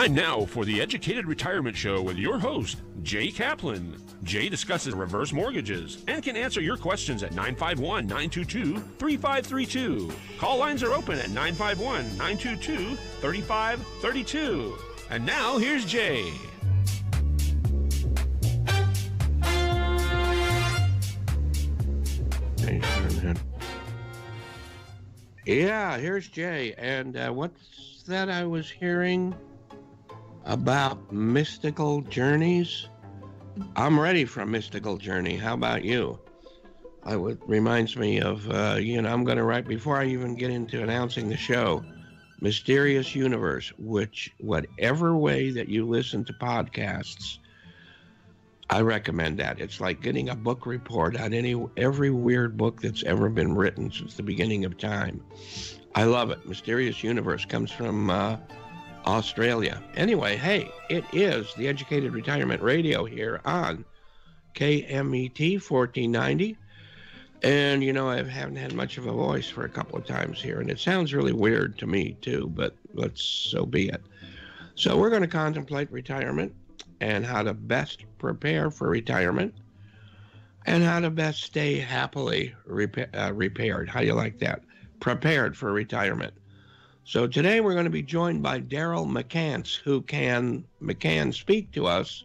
Time now for the Educated Retirement Show with your host, Jay Kaplan. Jay discusses reverse mortgages and can answer your questions at 951-922-3532. Call lines are open at 951-922-3532. And now, here's Jay. Yeah, here's Jay. And what's that I was hearing about mystical journeys? I'm ready for a mystical journey. How about you? It reminds me of, I'm going to write, before I even get into announcing the show, Mysterious Universe, which whatever way that you listen to podcasts, I recommend that. It's like getting a book report on every weird book that's ever been written since the beginning of time. I love it. Mysterious Universe comes from Australia. Anyway, hey, it is the Educated Retirement Radio here on KMET 1490. And, I haven't had much of a voice for a couple of times here, and it sounds really weird to me, too, but so be it. So we're going to contemplate retirement and how to best prepare for retirement and how to best stay happily repaired. How do you like that? Prepared for retirement. So today we're going to be joined by Daryl McCants, who can speak to us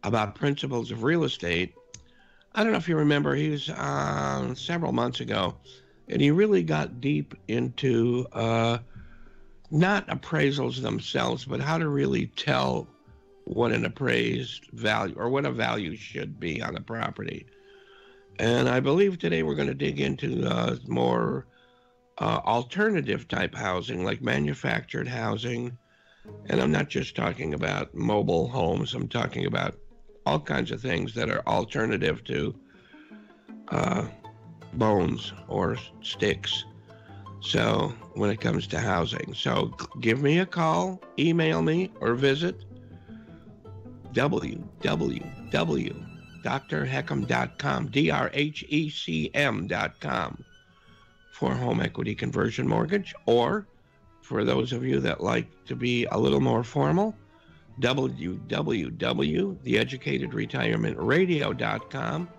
about principles of real estate. I don't know if you remember, he was on several months ago, and he really got deep into not appraisals themselves, but how to really tell what an appraised value or what a value should be on a property. And I believe today we're going to dig into more alternative type housing, like manufactured housing. And I'm not just talking about mobile homes. I'm talking about all kinds of things that are alternative to bones or sticks. So when it comes to housing, so give me a call, email me, or visit www.drheckham.com, drhecm.com for home equity conversion mortgage, or for those of you that like to be a little more formal, www.theeducatedretirementradio.com,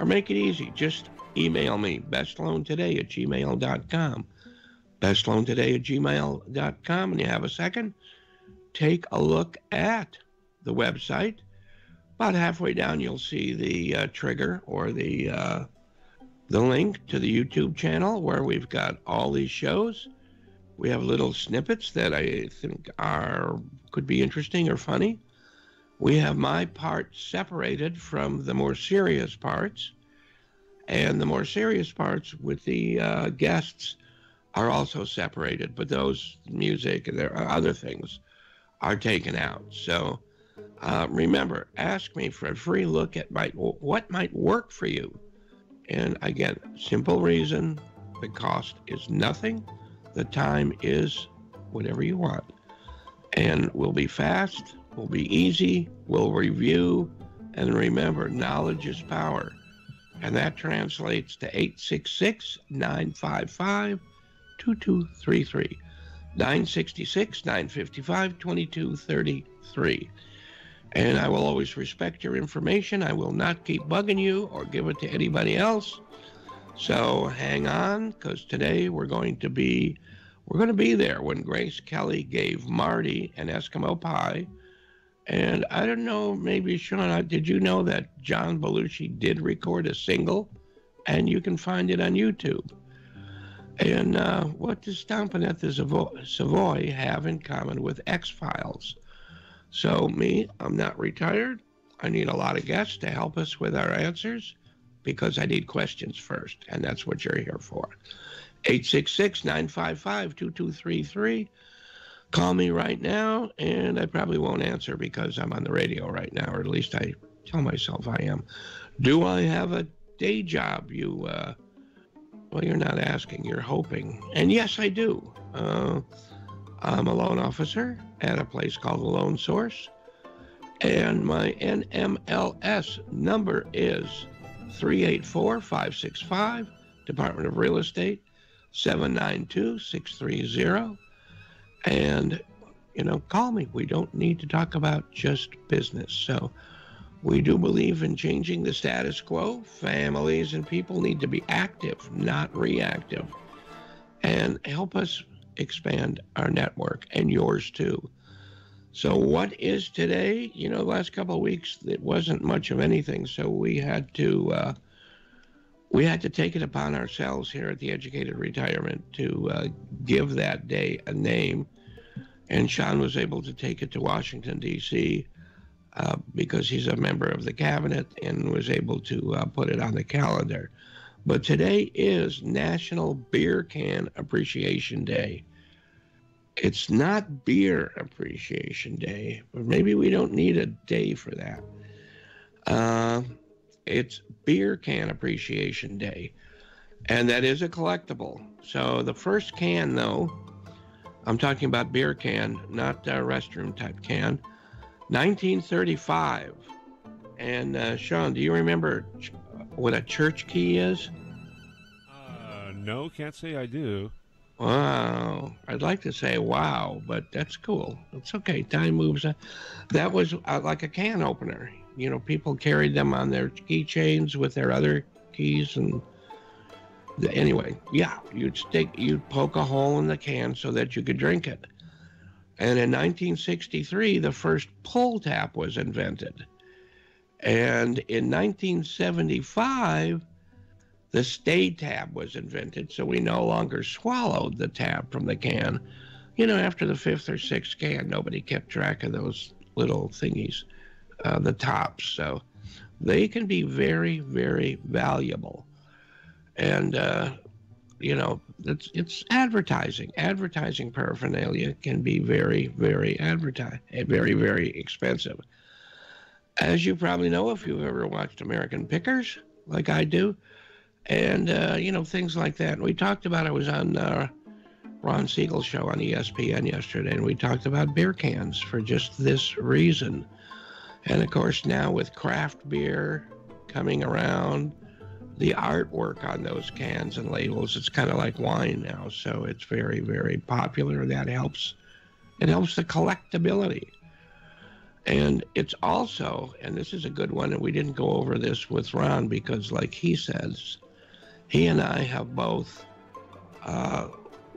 or make it easy, just email me, bestloantoday@gmail.com, bestloantoday@gmail.com, and you have a second, take a look at the website. About halfway down, you'll see the trigger or the link to the YouTube channel where we've got all these shows. We have little snippets that I think could be interesting or funny. We have my part separated from the more serious parts, and the more serious parts with the guests are also separated, but those music and there are other things are taken out. So remember, ask me for a free look at what might work for you. And again, simple reason, the cost is nothing. The time is whatever you want. And we'll be fast, we'll be easy, we'll review, and remember, knowledge is power. And that translates to 866-955-2233. 966-955-2233. And I will always respect your information. I will not keep bugging you or give it to anybody else. So hang on, because today we're going to be there when Grace Kelly gave Marty an Eskimo Pie. And I don't know, maybe Sean, did you know that John Belushi did record a single? And you can find it on YouTube. And what does Stompin' at the Savoy have in common with X-Files? So I'm not retired. I need a lot of guests to help us with our answers because I need questions first, and that's what you're here for. 866-955-2233. Call me right now, and I probably won't answer because I'm on the radio right now, or at least I tell myself I am. Do I have a day job? Well, you're not asking, you're hoping. And yes, I do. I'm a loan officer at a place called the Loan Source, and my NMLS number is 384-565, Department of Real Estate, 792-630. And, call me. We don't need to talk about just business. So we do believe in changing the status quo. Families and people need to be active, not reactive, and help us expand our network and yours too. So what is today? The last couple of weeks, it wasn't much of anything. So we had to take it upon ourselves here at the Educated Retirement to give that day a name. And Sean was able to take it to Washington, D.C., because he's a member of the cabinet and was able to put it on the calendar. But today is National Beer Can Appreciation Day. It's not Beer Appreciation Day, but maybe we don't need a day for that. It's Beer Can Appreciation Day, and that is a collectible. So the first can, though, I'm talking about beer can, not a restroom type can, 1935. And Sean, do you remember what a church key is? No, can't say I do. Wow. I'd like to say wow, but that's cool. It's okay. Time moves on. That was like a can opener. People carried them on their keychains with their other keys. And anyway, yeah, you'd poke a hole in the can so that you could drink it. And in 1963, the first pull tap was invented. And in 1975, the stay tab was invented, so we no longer swallowed the tab from the can. After the fifth or sixth can, nobody kept track of those little thingies, the tops. So they can be very, very valuable. And, it's advertising. Advertising paraphernalia can be very, very very, very expensive. As you probably know, if you've ever watched American Pickers, like I do, and, things like that. And we talked about, I was on Ron Siegel's show on ESPN yesterday, and we talked about beer cans for just this reason. And, of course, now with craft beer coming around, the artwork on those cans and labels, it's kind of like wine now. So it's very, very popular. That helps. It helps the collectability. And it's also, and this is a good one, and we didn't go over this with Ron because, like he says, he and I have both,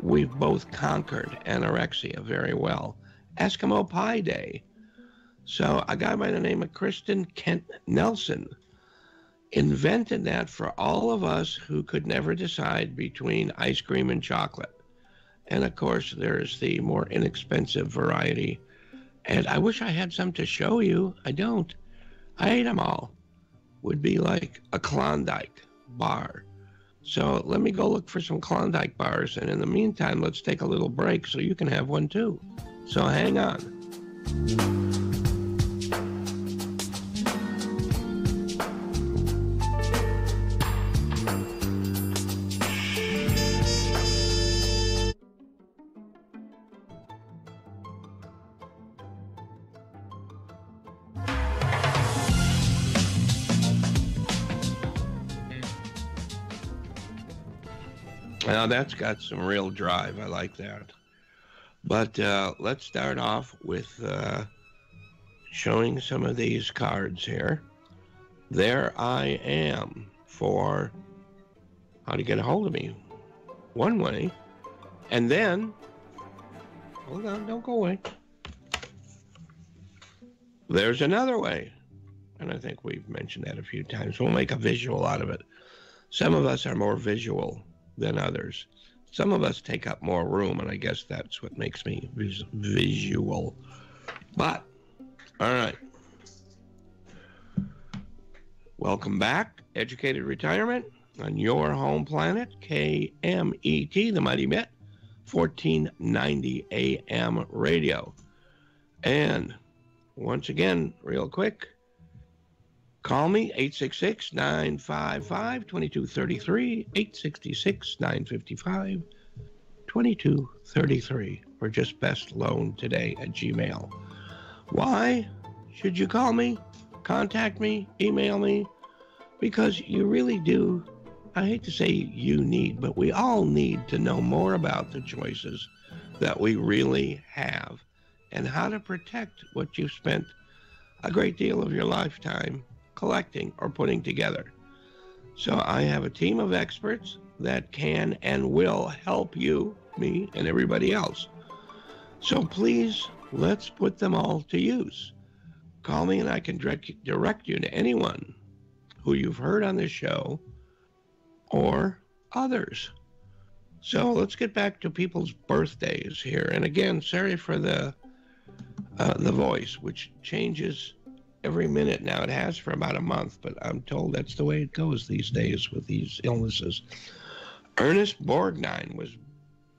we've both conquered anorexia very well. Eskimo Pie Day. So a guy by the name of Kristen Kent Nelson invented that for all of us who could never decide between ice cream and chocolate. And of course, there's the more inexpensive variety. And I wish I had some to show you. I don't. I ate them all. Would be like a Klondike bar. So let me go look for some Klondike bars. And in the meantime, let's take a little break so you can have one too. So hang on. Now that's got some real drive. I like that. But let's start off with showing some of these cards here. There I am for how to get a hold of me. One way. And then, hold on, don't go away. There's another way. And I think we've mentioned that a few times. We'll make a visual out of it. Some of us are more visual than others. Some of us take up more room, and I guess that's what makes me visual. But, all right. Welcome back, Educated Retirement, on your home planet, KMET, the Mighty Met, 1490 AM radio. And once again, real quick, call me, 866-955-2233, 866-955-2233, or just bestloantoday@gmail. Why should you call me, contact me, email me? Because you really do, I hate to say you need, but we all need to know more about the choices that we really have and how to protect what you've spent a great deal of your lifetime collecting or putting together. So I have a team of experts that can and will help you, me, and everybody else. So please, let's put them all to use. Call me and I can direct you to anyone who you've heard on this show or others. So let's get back to people's birthdays here. And again, sorry for the voice, which changes every minute now. It has for about a month, but I'm told that's the way it goes these days with these illnesses. Ernest Borgnine was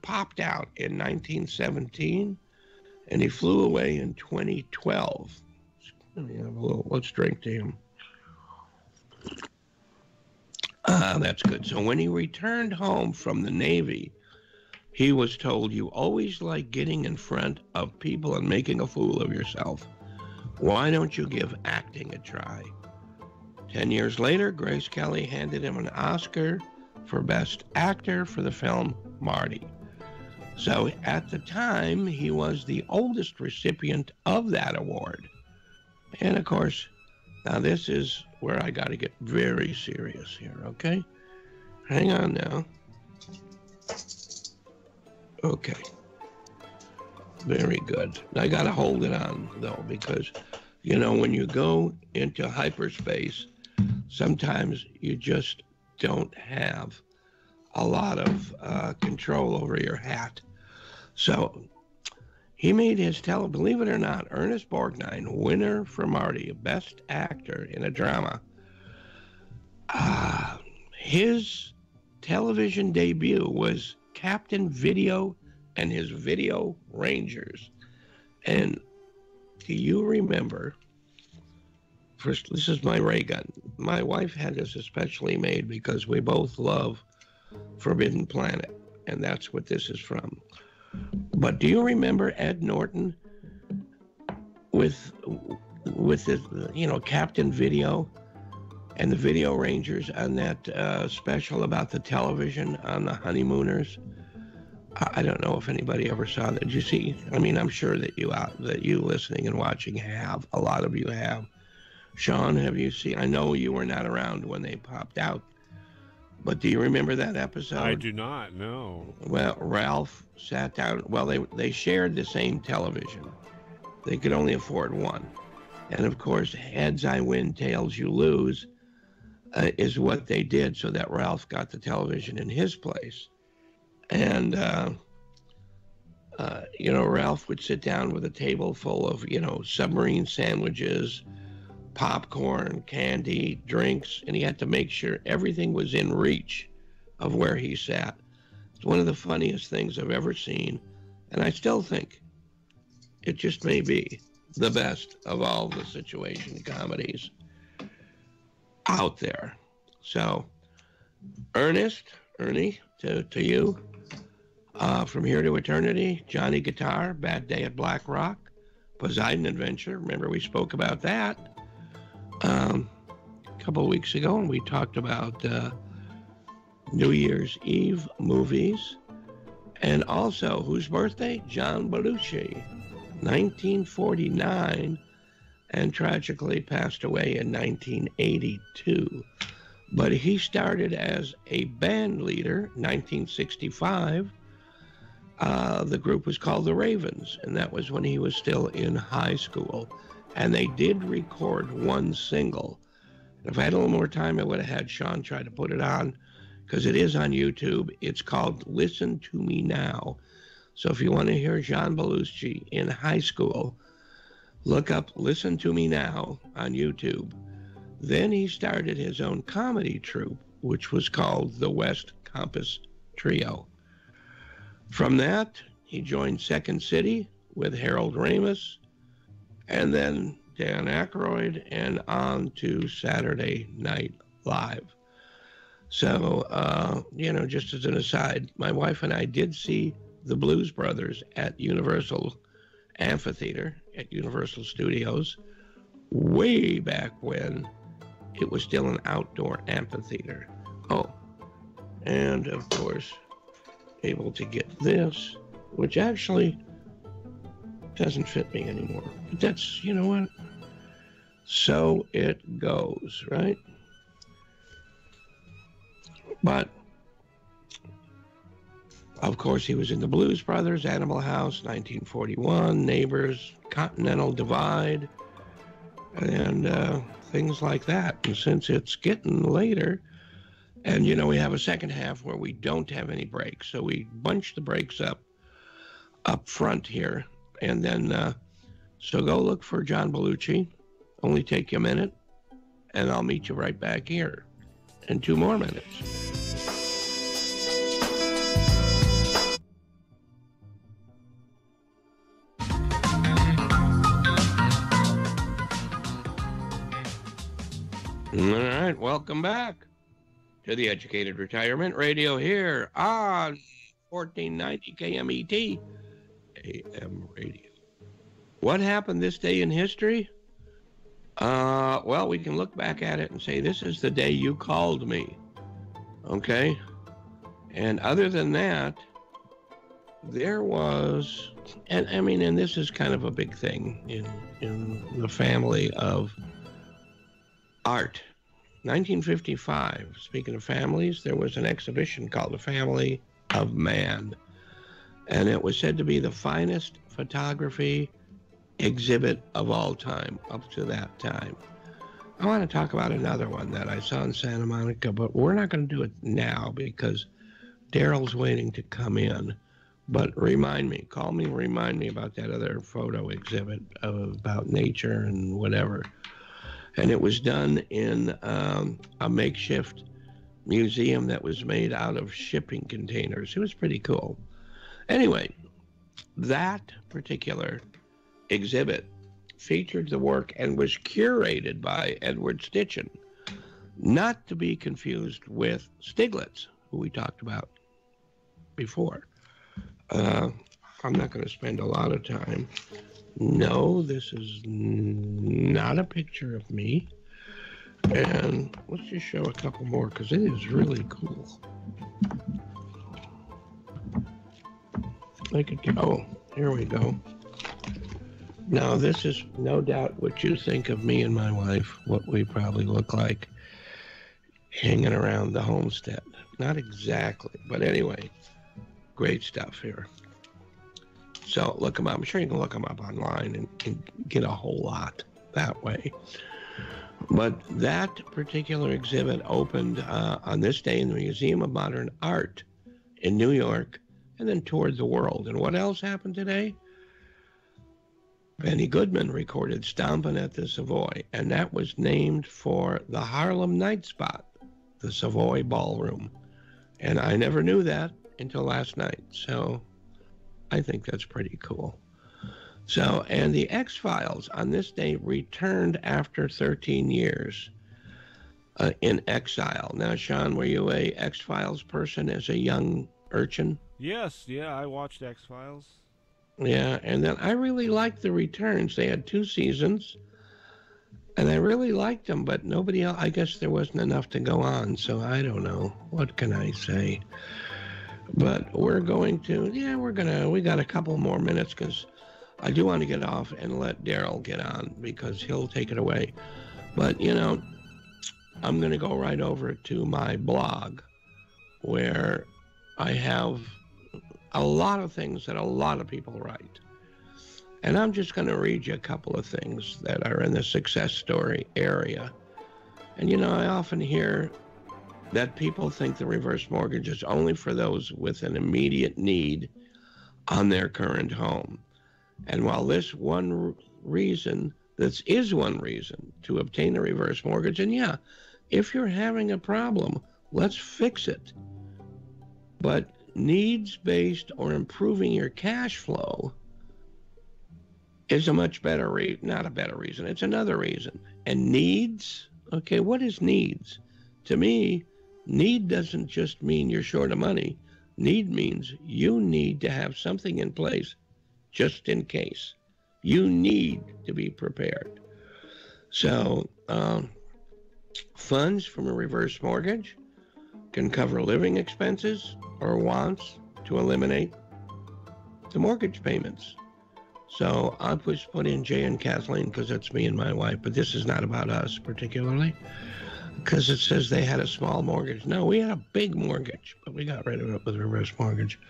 popped out in 1917, and he flew away in 2012. Let's drink to him. That's good. So when he returned home from the Navy, he was told, you always like getting in front of people and making a fool of yourself. Why don't you give acting a try? 10 years later, Grace Kelly handed him an Oscar for Best Actor for the film Marty. So at the time, he was the oldest recipient of that award. And of course, now this is where I got to get very serious here, okay? Hang on now. Okay. Very good. I got to hold it on, though, because, you know, when you go into hyperspace, sometimes you just don't have a lot of control over your hat. So he made his believe it or not, Ernest Borgnine, winner for Marty, Best Actor in a Drama. His television debut was Captain Video and his Video Rangers. And do you remember, first, this is my ray gun. My wife had this especially made because we both love Forbidden Planet, and that's what this is from. But do you remember Ed Norton with his, you know, Captain Video and the Video Rangers on that special about the television on the honeymooners? I don't know if anybody ever saw that. Did you see? I mean, I'm sure that you listening and watching have. A lot of you have. Sean, have you seen? I know you were not around when they popped out, but do you remember that episode? I do not, no. Well, Ralph sat down. Well, they shared the same television. They could only afford one. And of course, heads I win, tails you lose is what they did so that Ralph got the television in his place. And, you know, Ralph would sit down with a table full of, you know, submarine sandwiches, popcorn, candy, drinks, and he had to make sure everything was in reach of where he sat. It's one of the funniest things I've ever seen, and I still think it just may be the best of all the situation comedies out there. So, Ernie, to you, From Here to Eternity, Johnny Guitar, Bad Day at Black Rock, Poseidon Adventure, remember we spoke about that a couple of weeks ago, and we talked about New Year's Eve movies. And also, whose birthday? John Belushi, 1949, and tragically passed away in 1982. But he started as a band leader, 1965. The group was called the Ravens, and that was when he was still in high school. And they did record one single. If I had a little more time, I would have had Sean try to put it on, because it is on YouTube. It's called Listen to Me Now. So if you want to hear John Belushi in high school, look up Listen to Me Now on YouTube. Then he started his own comedy troupe, which was called the West Compass Trio. From that, he joined Second City with Harold Ramis, and then Dan Aykroyd, and on to Saturday Night Live. So, you know, just as an aside, my wife and I did see the Blues Brothers at Universal Amphitheater, at Universal Studios, way back when it was still an outdoor amphitheater. Oh, and of course, able to get this, which actually Doesn't fit me anymore. But that's, you know what? So it goes, right? But, of course, he was in the Blues Brothers, Animal House, 1941, Neighbors, Continental Divide, and things like that. And since it's getting later, and, you know, we have a second half where we don't have any breaks, so we bunch the breaks up front here. And then, so go look for John Belushi. Only take you a minute, and I'll meet you right back here in 2 more minutes. All right, welcome back to the Educated Retirement Radio here on 1490 KMET AM radio. What happened this day in history? Well, we can look back at it and say, this is the day you called me. Okay? And other than that, there was, and I mean, and this is kind of a big thing in the family of art. 1955, speaking of families, there was an exhibition called The Family of Man. And it was said to be the finest photography exhibit of all time up to that time. I want to talk about another one that I saw in Santa Monica, but we're not going to do it now because Daryl's waiting to come in. But remind me, call me, remind me about that other photo exhibit about nature and whatever. And it was done in a makeshift museum that was made out of shipping containers. It was pretty cool. Anyway, that particular exhibit featured the work and was curated by Edward Stitchin, not to be confused with Stiglitz, who we talked about before. I'm not going to spend a lot of time. No, this is not a picture of me. And let's just show a couple more because it is really cool. Oh, here we go. Now, this is no doubt what you think of me and my wife, what we probably look like hanging around the homestead. Not exactly, but anyway, great stuff here. So look them up. I'm sure you can look them up online and get a whole lot that way. But that particular exhibit opened on this day in the Museum of Modern Art in New York and then toured the world. And what else happened today? Benny Goodman recorded Stompin' at the Savoy, and that was named for the Harlem Night Spot, the Savoy Ballroom. And I never knew that until last night, so I think that's pretty cool. So, and the X-Files on this day returned after 13 years in exile. Now, Sean, were you a X-Files person as a young urchin? Yes, yeah, I watched X-Files. Yeah, and then I really liked the returns. They had 2 seasons, and I really liked them, but nobody else, I guess there wasn't enough to go on, so I don't know. What can I say? But we're going to, we got a couple more minutes because I do want to get off and let Daryl get on because he'll take it away. But, you know, I'm going to go right over to my blog where I have a lot of things that a lot of people write. And I'm just going to read you a couple of things that are in the success story area. And, you know, I often hear that people think the reverse mortgage is only for those with an immediate need on their current home. And while this is one reason to obtain a reverse mortgage, and yeah, if you're having a problem, let's fix it. But needs-based or improving your cash flow is a much better not a better reason, it's another reason. And needs, okay, what is needs? To me, need doesn't just mean you're short of money. Need means you need to have something in place just in case. You need to be prepared. So, funds from a reverse mortgage can cover living expenses or wants to eliminate the mortgage payments. So I put in Jay and Kathleen because that's me and my wife, but this is not about us particularly, because it says they had a small mortgage. No, we had a big mortgage, but we got rid of it with reverse mortgage.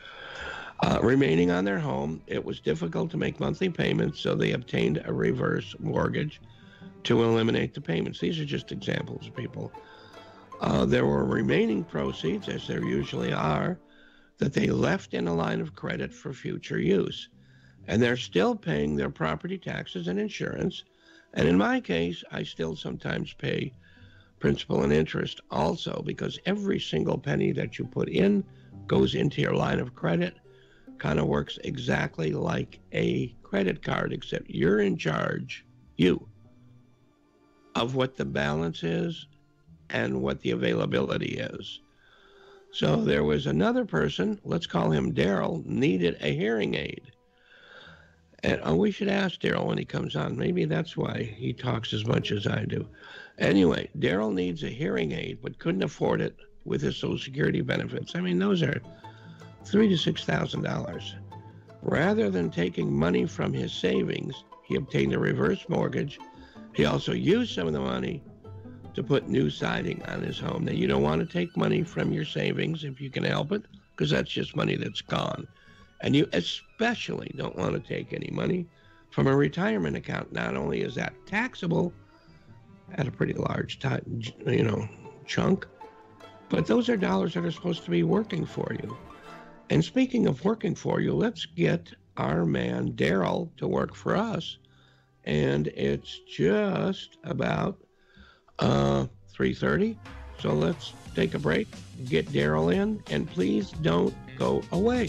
Remaining on their home, it was difficult to make monthly payments, so they obtained a reverse mortgage to eliminate the payments. These are just examples, people. There were remaining proceeds, as there usually are, that they left in a line of credit for future use. And they're still paying their property taxes and insurance. And in my case, I still sometimes pay principal and interest also, because every single penny that you put in goes into your line of credit. Kind of works exactly like a credit card, except you're in charge, you, of what the balance is and what the availability is. So there was another person, let's call him Daryl, needed a hearing aid. And we should ask Daryl when he comes on. Maybe that's why he talks as much as I do. Anyway, Daryl needs a hearing aid, but couldn't afford it with his Social Security benefits. I mean, those are $3,000 to $6,000. Rather than taking money from his savings, he obtained a reverse mortgage. He also used some of the money to put new siding on his home. Now, you don't want to take money from your savings if you can help it, because that's just money that's gone. And you especially don't want to take any money from a retirement account. Not only is that taxable at a pretty large chunk, but those are dollars that are supposed to be working for you. And speaking of working for you, let's get our man Daryl to work for us. And it's just about 3:30. So let's take a break, get Daryl in, and please don't go away.